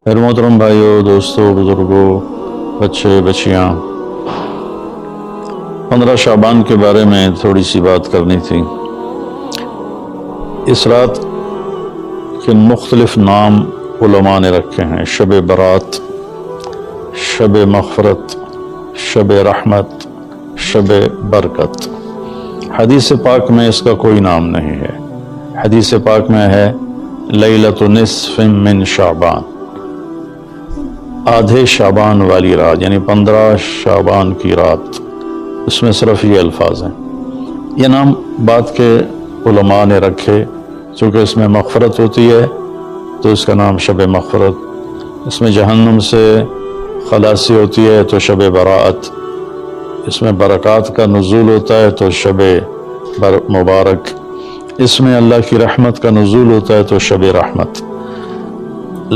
میرے محترم بھائیوں، دوستوں، بزرگوں، بچے بچیاں، 15 شعبان کے بارے میں تھوڑی سی بات کرنی تھی۔ اس رات کے مختلف نام علماء نے رکھے ہیں: شب برات، شب مغفرت، شب رحمت، شب برکت۔ حدیث پاک میں اس کا کوئی نام نہیں ہے۔ حدیث پاک میں ہے لیلۃ نصف من شعبان، آدھے شعبان والی رات، یعنی 15 شعبان کی رات۔ اس میں صرف یہ الفاظ ہیں۔ یہ نام بعد کے علماء نے رکھے چونکہ اس میں مغفرت ہوتی ہے تو اس کا نام شب مغفرت، اس میں جہنم سے خلاصی ہوتی ہے تو شب براءت، اس میں برکات کا نزول ہوتا ہے تو شب مبارک، اس میں اللہ کی رحمت کا نزول ہوتا ہے تو شب رحمت۔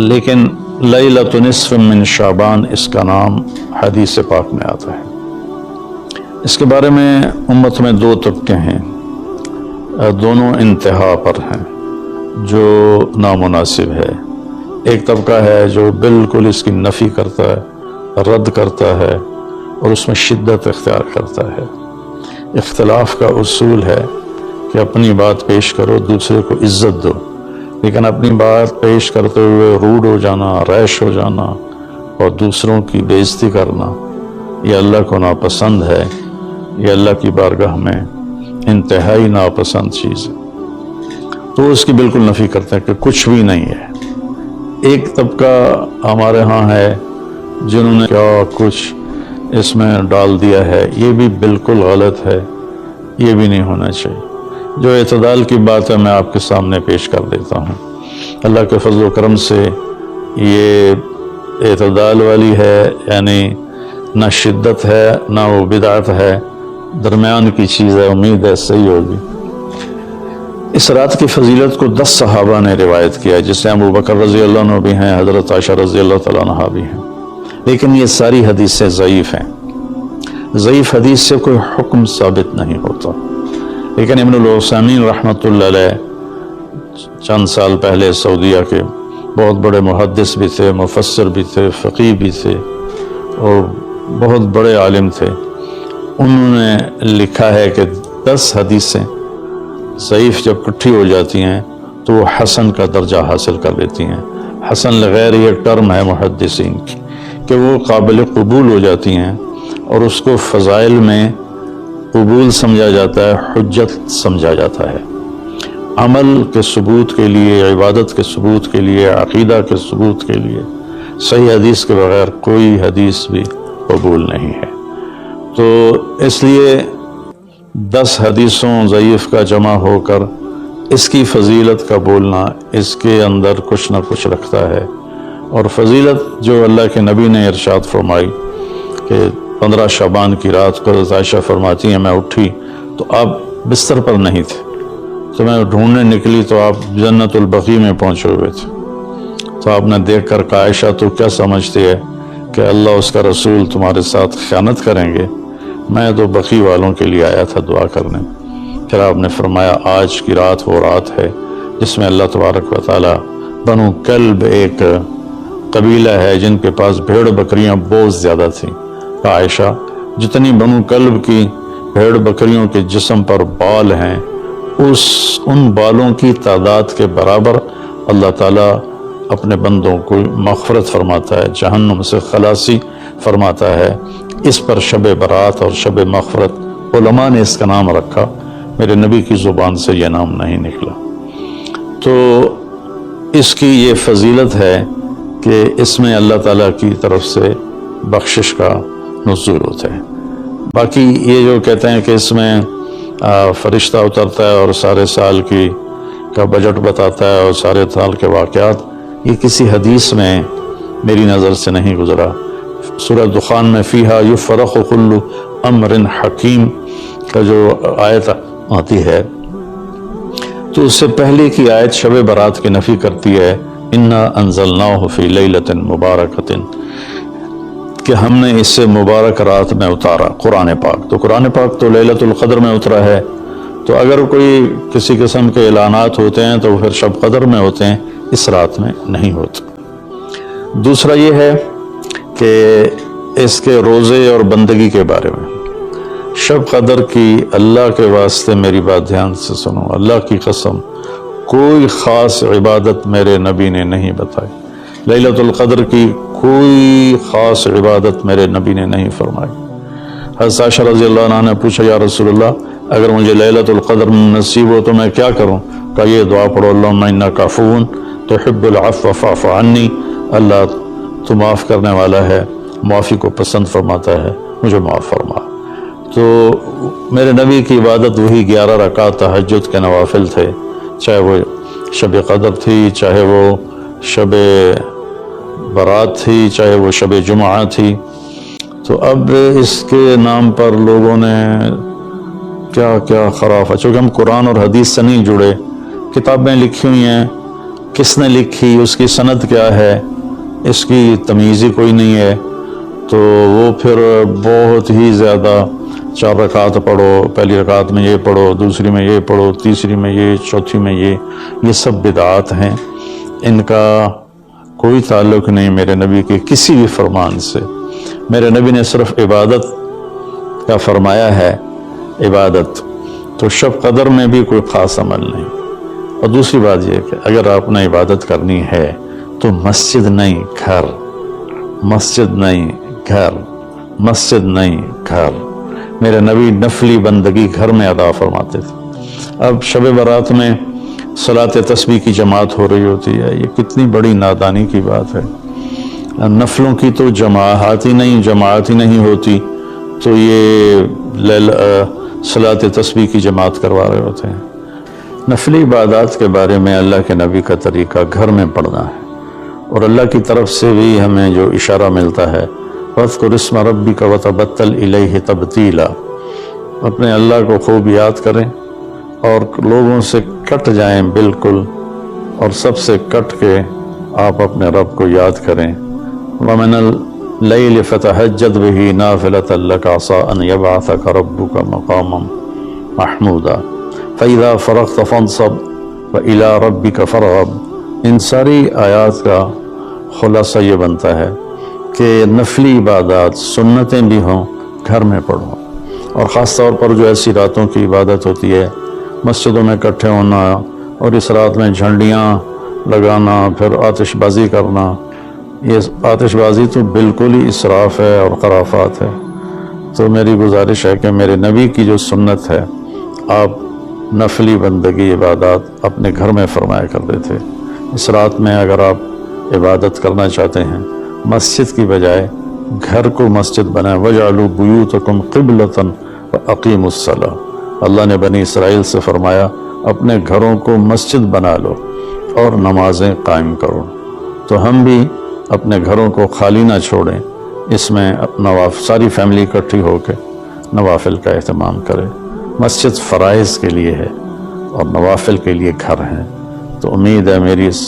لیکن لیلۃ نصف من شعبان اس کا نام حدیث پاک میں آتا ہے۔ اس کے بارے میں امت میں 2 طبقے ہیں، دونوں انتہا پر ہیں، جو نامناسب ہے۔ ایک طبقہ ہے جو بالکل اس کی نفی کرتا ہے، رد کرتا ہے اور اس میں شدت اختیار کرتا ہے۔ اختلاف کا اصول ہے کہ اپنی بات پیش کرو، دوسرے کو عزت دو، لیکن اپنی بات پیش کرتے ہوئے روڈ ہو جانا، ریش ہو جانا اور دوسروں کی بے عزتی کرنا، یہ اللہ کو ناپسند ہے۔ یہ اللہ کی بارگاہ میں انتہائی ناپسند چیز ہے، تو اس کی بالکل نفی کرتے ہیں کہ کچھ بھی نہیں ہے۔ ایک طبقہ ہمارے ہاں ہے جنہوں نے کیا کچھ اس میں ڈال دیا ہے، یہ بھی بالکل غلط ہے، یہ بھی نہیں ہونا چاہیے۔ جو اعتدال کی بات ہے میں آپ کے سامنے پیش کر دیتا ہوں۔ اللہ کے فضل و کرم سے یہ اعتدال والی ہے، یعنی نہ شدت ہے نہ وہ بدعت ہے، درمیان کی چیز ہے، امید ہے صحیح ہوگی۔ اس رات کی فضیلت کو 10 صحابہ نے روایت کیا ہے، جس میں ابو بکر رضی اللہ عنہ بھی ہیں، حضرت عائشہ رضی اللہ تعالیٰ عنہا بھی ہیں، لیکن یہ ساری حدیثیں ضعیف ہیں۔ ضعیف حدیث سے کوئی حکم ثابت نہیں ہوتا۔ لیکن ابن العثیمین رحمۃ اللہ علیہ چند سال پہلے سعودیہ کے بہت بڑے محدث بھی تھے، مفسر بھی تھے، فقیہ بھی تھے اور بہت بڑے عالم تھے۔ انہوں نے لکھا ہے کہ 10 حدیثیں ضعیف جب اکٹھی ہو جاتی ہیں تو وہ حسن کا درجہ حاصل کر لیتی ہیں۔ حسن لغیر یہ ٹرم ہے محدثین کی کہ وہ قابل قبول ہو جاتی ہیں اور اس کو فضائل میں قبول سمجھا جاتا ہے، حجت سمجھا جاتا ہے۔ عمل کے ثبوت کے لیے، عبادت کے ثبوت کے لیے، عقیدہ کے ثبوت کے لیے صحیح حدیث کے بغیر کوئی حدیث بھی قبول نہیں ہے۔ تو اس لیے 10 حدیثوں ضعیف کا جمع ہو کر اس کی فضیلت کا بولنا اس کے اندر کچھ نہ کچھ رکھتا ہے۔ اور فضیلت جو اللہ کے نبی نے ارشاد فرمائی کہ 15 شعبان کی رات کو حضرت عائشہ فرماتی ہیں میں اٹھی تو آپ بستر پر نہیں تھے، تو میں ڈھونڈنے نکلی تو آپ جنت البقیع میں پہنچے ہوئے تھے۔ تو آپ نے دیکھ کر کہا عائشہ تو کیا سمجھتی ہے کہ اللہ اس کا رسول تمہارے ساتھ خیانت کریں گے؟ میں تو بقیع والوں کے لیے آیا تھا دعا کرنے۔ پھر آپ نے فرمایا آج کی رات وہ رات ہے جس میں اللہ تبارک و تعالی بنو کلب ایک قبیلہ ہے جن کے پاس بھیڑ بکریاں بہت زیادہ تھیں، کہا عائشہ جتنی بنو کلب کی بھیڑ بکریوں کے جسم پر بال ہیں ان بالوں کی تعداد کے برابر اللہ تعالیٰ اپنے بندوں کو مغفرت فرماتا ہے، جہنم سے خلاصی فرماتا ہے۔ اس پر شب برات اور شب مغفرت علماء نے اس کا نام رکھا، میرے نبی کی زبان سے یہ نام نہیں نکلا۔ تو اس کی یہ فضیلت ہے کہ اس میں اللہ تعالیٰ کی طرف سے بخشش کا نزول ہوتا ہے۔ باقی یہ جو کہتے ہیں کہ اس میں فرشتہ اترتا ہے اور سارے سال کا بجٹ بتاتا ہے اور سارے سال کے واقعات، یہ کسی حدیث میں میری نظر سے نہیں گزرا۔ سورہ دخان میں فیہا یفرق کل امر حکیم کا جو آیت آتی ہے تو اس سے پہلے کی آیت شب برات کی نفی کرتی ہے، انا انزلناہ فی لیلۃ مبارکۃ، کہ ہم نے اس سے مبارک رات میں اتارا قرآن پاک۔ تو قرآن پاک تو لیلۃ القدر میں اترا ہے، تو اگر کوئی کسی قسم کے اعلانات ہوتے ہیں تو پھر شب قدر میں ہوتے ہیں، اس رات میں نہیں ہوتے۔ دوسرا یہ ہے کہ اس کے روزے اور بندگی کے بارے میں، شب قدر کی اللہ کے واسطے میری بات دھیان سے سنو، اللہ کی قسم کوئی خاص عبادت میرے نبی نے نہیں بتائی، لیلۃ القدر کی کوئی خاص عبادت میرے نبی نے نہیں فرمائی۔ حضرت عائشہ رضی اللہ عنہ نے پوچھا یا رسول اللہ اگر مجھے لیلۃ القدر نصیب ہو تو میں کیا کروں؟ کہا یہ دعا پڑھو، اللہم انک عفو تحب العفو فاعف عنی، اللہ تو معاف کرنے والا ہے، معافی کو پسند فرماتا ہے، مجھے معاف فرما۔ تو میرے نبی کی عبادت وہی 11 رکعت تہجد کے نوافل تھے، چاہے وہ شب قدر تھی، چاہے وہ شب برات تھی، چاہے وہ شب جمعہ تھی۔ تو اب اس کے نام پر لوگوں نے کیا کیا خرافہ، چونکہ ہم قرآن اور حدیث سے نہیں جڑے، کتابیں لکھی ہوئی ہیں، کس نے لکھی، اس کی سند کیا ہے، اس کی تمیز ہی کوئی نہیں ہے، تو وہ پھر بہت ہی زیادہ 4 رکعت پڑھو، پہلی رکعت میں یہ پڑھو، دوسری میں یہ پڑھو، تیسری میں یہ، چوتھی میں یہ سب بدعات ہیں، ان کا کوئی تعلق نہیں میرے نبی کے کسی بھی فرمان سے۔ میرے نبی نے صرف عبادت کا فرمایا ہے، عبادت، تو شب قدر میں بھی کوئی خاص عمل نہیں۔ اور دوسری بات یہ کہ اگر آپ نے عبادت کرنی ہے تو مسجد نہیں گھر، مسجد نہیں گھر، مسجد نہیں گھر۔ میرے نبی نفلی بندگی گھر میں ادا فرماتے تھے۔ اب شب برات میں صلاۃ تسبیح کی جماعت ہو رہی ہوتی ہے، یہ کتنی بڑی نادانی کی بات ہے۔ نفلوں کی تو جماعت ہی نہیں ہوتی، تو یہ صلاۃ تسبیح کی جماعت کروا رہے ہوتے ہیں۔ نفلی عبادات کے بارے میں اللہ کے نبی کا طریقہ گھر میں پڑھنا ہے، اور اللہ کی طرف سے بھی ہمیں جو اشارہ ملتا ہے وَاذْكُرِ اسْمَ رَبِّكَ وَتَبَتَّلْ إِلَيْهِ تَبْتِيلًا، اپنے اللہ کو خوب یاد کریں اور لوگوں سے کٹ جائیں بالکل، اور سب سے کٹ کے آپ اپنے رب کو یاد کریں۔ وَمِنَ اللَّيْلِ فَتَهَجَّدْ بِهِ نَافِلَةً لَكَ عَسَىٰ أَن يَبْعَثَكَ رَبُّكَ مَقَامًا مَحْمُودًا فَإِذَا فَرَغْتَ فَانصَبْ وَإِلَىٰ رَبِّكَ فَارْغَب۔ ان ساری آیات کا خلاصہ یہ بنتا ہے کہ نفلی عبادات، سنتیں بھی ہوں، گھر میں پڑھو، اور خاص طور پر جو ایسی راتوں کی عبادت ہوتی ہے، مسجدوں میں اکٹھے ہونا اور اس رات میں جھنڈیاں لگانا، پھر آتش بازی کرنا، یہ آتش بازی تو بالکل ہی اسراف ہے اور خرافات ہے۔ تو میری گزارش ہے کہ میرے نبی کی جو سنت ہے، آپ نفلی بندگی عبادات اپنے گھر میں فرمایا کرتے تھے۔ اس رات میں اگر آپ عبادت کرنا چاہتے ہیں، مسجد کی بجائے گھر کو مسجد بنائیں۔ وَجْعَلُوا بُيُوتَكُمْ قِبْلَةً وَأَقِيمُوا الصَّلَاةَ، اللہ نے بنی اسرائیل سے فرمایا اپنے گھروں کو مسجد بنا لو اور نمازیں قائم کرو۔ تو ہم بھی اپنے گھروں کو خالی نہ چھوڑیں، اس میں ساری فیملی اکٹھی ہو کے نوافل کا اہتمام کرے۔ مسجد فرائض کے لیے ہے اور نوافل کے لیے گھر ہیں۔ تو امید ہے میری اس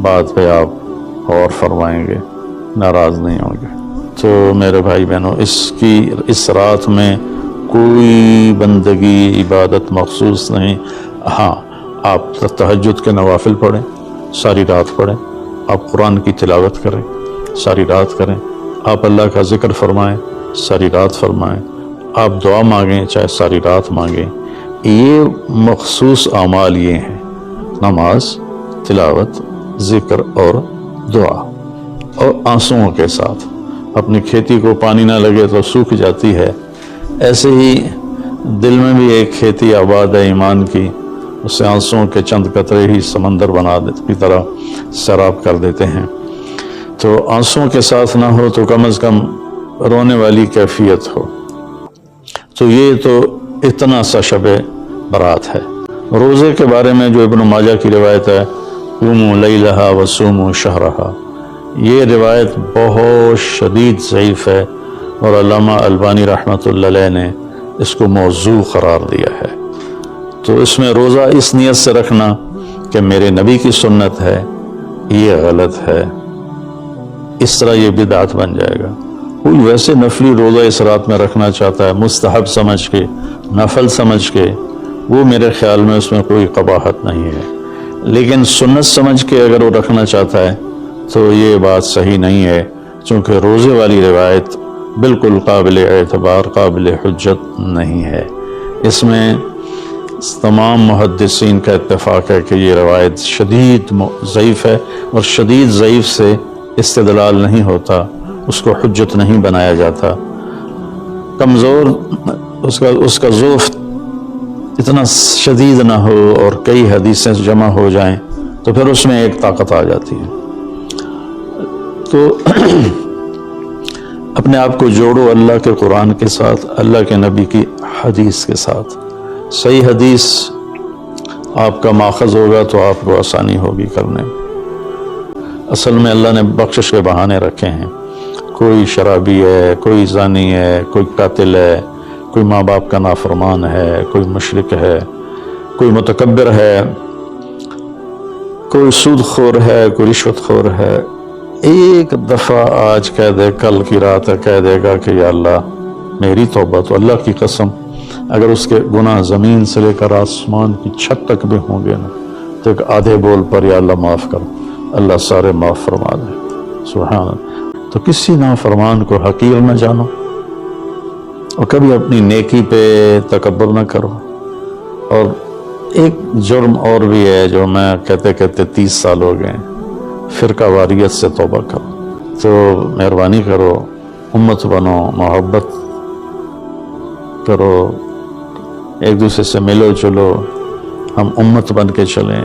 بات پہ آپ غور فرمائیں گے، ناراض نہیں ہوں گے۔ تو میرے بھائی بہنوں، اس رات میں کوئی بندگی عبادت مخصوص نہیں۔ ہاں، آپ تہجد کے نوافل پڑھیں، ساری رات پڑھیں، آپ قرآن کی تلاوت کریں، ساری رات کریں، آپ اللہ کا ذکر فرمائیں، ساری رات فرمائیں، آپ دعا مانگیں، چاہے ساری رات مانگیں۔ یہ مخصوص اعمال یہ ہیں: نماز، تلاوت، ذکر اور دعا، اور آنسوؤں کے ساتھ۔ اپنی کھیتی کو پانی نہ لگے تو سوکھ جاتی ہے، ایسے ہی دل میں بھی ایک کھیتی آباد ہے ایمان کی، اسے آنسوؤں کے چند قطرے ہی سمندر بنا کی طرح سیراب کر دیتے ہیں۔ تو آنسوؤں کے ساتھ نہ ہو تو کم از کم رونے والی کیفیت ہو۔ تو یہ تو اتنا سا شب برات ہے۔ روزے کے بارے میں جو ابن ماجہ کی روایت ہے، قوموا لیلہا وصوموا شہرہا، یہ روایت بہت شدید ضعیف ہے، اور علامہ البانی رحمۃ اللہ علیہ نے اس کو موضوع قرار دیا ہے۔ تو اس میں روزہ اس نیت سے رکھنا کہ میرے نبی کی سنت ہے، یہ غلط ہے، اس طرح یہ بدعت بن جائے گا۔ کوئی ویسے نفلی روزہ اس رات میں رکھنا چاہتا ہے مستحب سمجھ کے، نفل سمجھ کے، وہ میرے خیال میں اس میں کوئی قباحت نہیں ہے، لیکن سنت سمجھ کے اگر وہ رکھنا چاہتا ہے تو یہ بات صحیح نہیں ہے، چونکہ روزے والی روایت بالکل قابل اعتبار، قابل حجت نہیں ہے۔ اس میں تمام محدثین کا اتفاق ہے کہ یہ روایت شدید ضعیف ہے، اور شدید ضعیف سے استدلال نہیں ہوتا، اس کو حجت نہیں بنایا جاتا۔ کمزور اس کا ضعف اتنا شدید نہ ہو اور کئی حدیثیں جمع ہو جائیں تو پھر اس میں ایک طاقت آ جاتی ہے۔ تو اپنے آپ کو جوڑو اللہ کے قرآن کے ساتھ، اللہ کے نبی کی حدیث کے ساتھ۔ صحیح حدیث آپ کا ماخذ ہوگا تو آپ کو آسانی ہوگی کرنے میں۔ اصل میں اللہ نے بخشش کے بہانے رکھے ہیں، کوئی شرابی ہے، کوئی زانی ہے، کوئی قاتل ہے، کوئی ماں باپ کا نافرمان ہے، کوئی مشرک ہے، کوئی متکبر ہے، کوئی سود خور ہے، کوئی رشوت خور ہے۔ ایک دفعہ آج کہہ دے، کل کی رات کہہ دے گا کہ یا اللہ میری توبہ، تو اللہ کی قسم اگر اس کے گناہ زمین سے لے کر آسمان کی چھت تک بھی ہوں گے نا، تو ایک آدھے بول پر یا اللہ معاف کر، اللہ سارے معاف فرما دے۔ سبحان اللہ۔ تو کسی نافرمان کو حقیر نہ جانو، اور کبھی اپنی نیکی پہ تکبر نہ کرو۔ اور ایک جرم اور بھی ہے جو میں کہتے کہتے 30 سال ہو گئے، فرقہ واریت سے توبہ کرو۔ تو مہربانی کرو، امت بنو، محبت کرو، ایک دوسرے سے ملو جلو، ہم امت بن کے چلیں۔